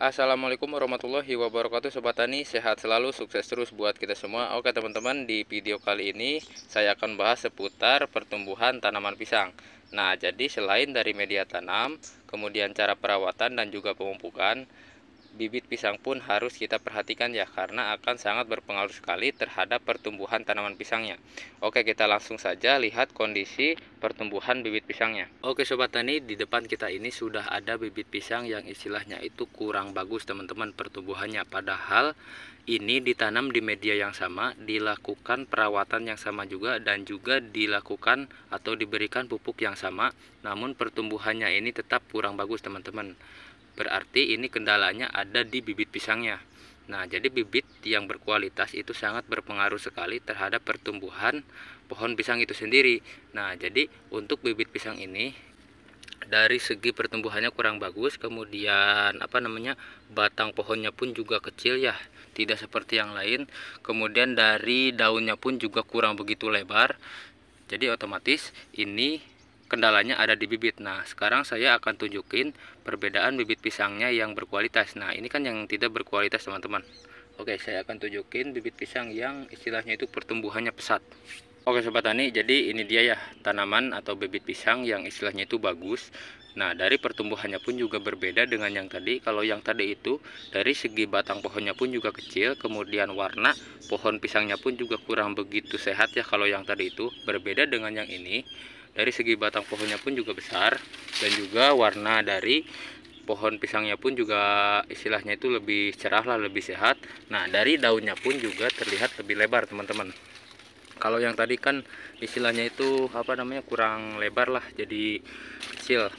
Assalamualaikum warahmatullahi wabarakatuh, Sobat Tani. Sehat selalu, sukses terus buat kita semua. Oke teman-teman, di video kali ini saya akan bahas seputar pertumbuhan tanaman pisang. Nah, jadi selain dari media tanam, kemudian cara perawatan dan juga pemupukan, bibit pisang pun harus kita perhatikan ya, karena akan sangat berpengaruh sekali terhadap pertumbuhan tanaman pisangnya. Oke, kita langsung saja lihat kondisi pertumbuhan bibit pisangnya. Oke Sobat Tani, di depan kita ini sudah ada bibit pisang yang istilahnya itu kurang bagus teman-teman pertumbuhannya. Padahal ini ditanam di media yang sama, dilakukan perawatan yang sama juga, dan juga dilakukan atau diberikan pupuk yang sama, namun pertumbuhannya ini tetap kurang bagus teman-teman. Berarti ini kendalanya ada di bibit pisangnya. Nah, jadi bibit yang berkualitas itu sangat berpengaruh sekali terhadap pertumbuhan pohon pisang itu sendiri. Nah, jadi untuk bibit pisang ini dari segi pertumbuhannya kurang bagus, kemudian batang pohonnya pun juga kecil ya, tidak seperti yang lain. Kemudian dari daunnya pun juga kurang begitu lebar. Jadi otomatis ini kendalanya ada di bibit. Nah, sekarang saya akan tunjukin perbedaan bibit pisangnya yang berkualitas. Nah, ini kan yang tidak berkualitas, teman-teman. Oke, saya akan tunjukin bibit pisang yang istilahnya itu pertumbuhannya pesat. Oke Sobat Tani, jadi ini dia ya tanaman atau bibit pisang yang istilahnya itu bagus. Nah, dari pertumbuhannya pun juga berbeda dengan yang tadi. Kalau yang tadi itu dari segi batang pohonnya pun juga kecil, kemudian warna pohon pisangnya pun juga kurang begitu sehat ya. Kalau yang tadi itu berbeda dengan yang ini, dari segi batang pohonnya pun juga besar, dan juga warna dari pohon pisangnya pun juga istilahnya itu lebih cerah lah, lebih sehat. Nah, dari daunnya pun juga terlihat lebih lebar teman-teman. Kalau yang tadi kan istilahnya itu kurang lebar lah, jadi kecil.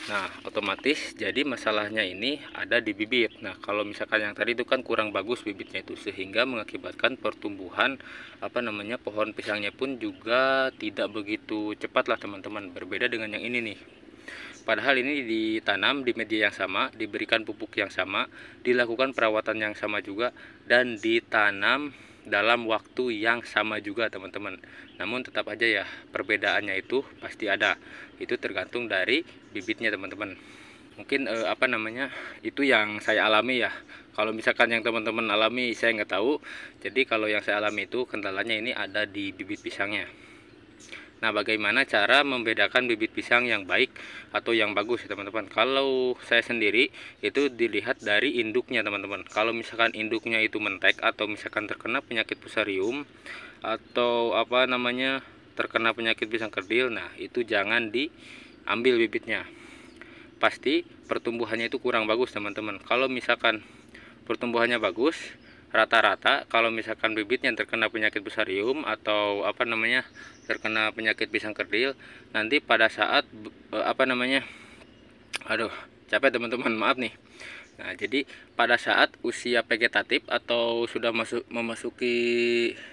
Nah, otomatis jadi masalahnya ini ada di bibit. Nah, kalau misalkan yang tadi itu kan kurang bagus bibitnya itu, sehingga mengakibatkan pertumbuhan pohon pisangnya pun juga tidak begitu cepat lah teman-teman. Berbeda dengan yang ini nih. Padahal ini ditanam di media yang sama, diberikan pupuk yang sama, dilakukan perawatan yang sama juga, dan ditanam dalam waktu yang sama juga teman-teman. Namun tetap aja ya perbedaannya itu pasti ada. Itu tergantung dari bibitnya teman-teman. Mungkin itu yang saya alami ya. Kalau misalkan yang teman-teman alami saya nggak tahu. Jadi kalau yang saya alami itu kendalanya ini ada di bibit pisangnya. Nah, bagaimana cara membedakan bibit pisang yang baik atau yang bagus ya teman-teman? Kalau saya sendiri itu dilihat dari induknya teman-teman. Kalau misalkan induknya itu mentek atau misalkan terkena penyakit fusarium atau terkena penyakit pisang kerdil, nah itu jangan diambil bibitnya. Pasti pertumbuhannya itu kurang bagus teman-teman. Kalau misalkan pertumbuhannya bagus, rata-rata kalau misalkan bibitnya terkena penyakit fusarium atau terkena penyakit pisang kerdil, nanti pada saat aduh capek teman-teman, maaf nih. Nah, jadi pada saat usia vegetatif atau sudah memasuki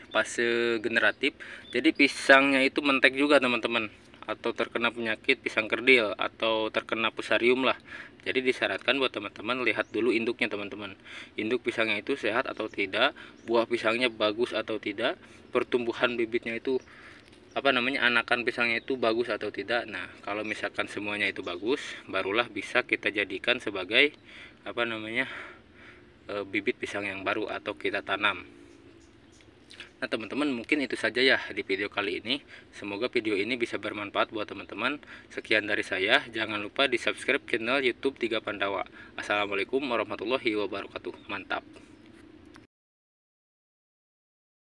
fase generatif, jadi pisangnya itu mentek juga teman-teman, atau terkena penyakit pisang kerdil atau terkena fusarium lah. Jadi disyaratkan buat teman-teman lihat dulu induknya teman-teman. Induk pisangnya itu sehat atau tidak, buah pisangnya bagus atau tidak, pertumbuhan bibitnya itu anakan pisangnya itu bagus atau tidak. Nah, kalau misalkan semuanya itu bagus, barulah bisa kita jadikan sebagai bibit pisang yang baru atau kita tanam. Nah teman-teman, mungkin itu saja ya di video kali ini. Semoga video ini bisa bermanfaat buat teman-teman. Sekian dari saya, jangan lupa di subscribe channel YouTube Tiga Pandawa. Assalamualaikum warahmatullahi wabarakatuh. Mantap.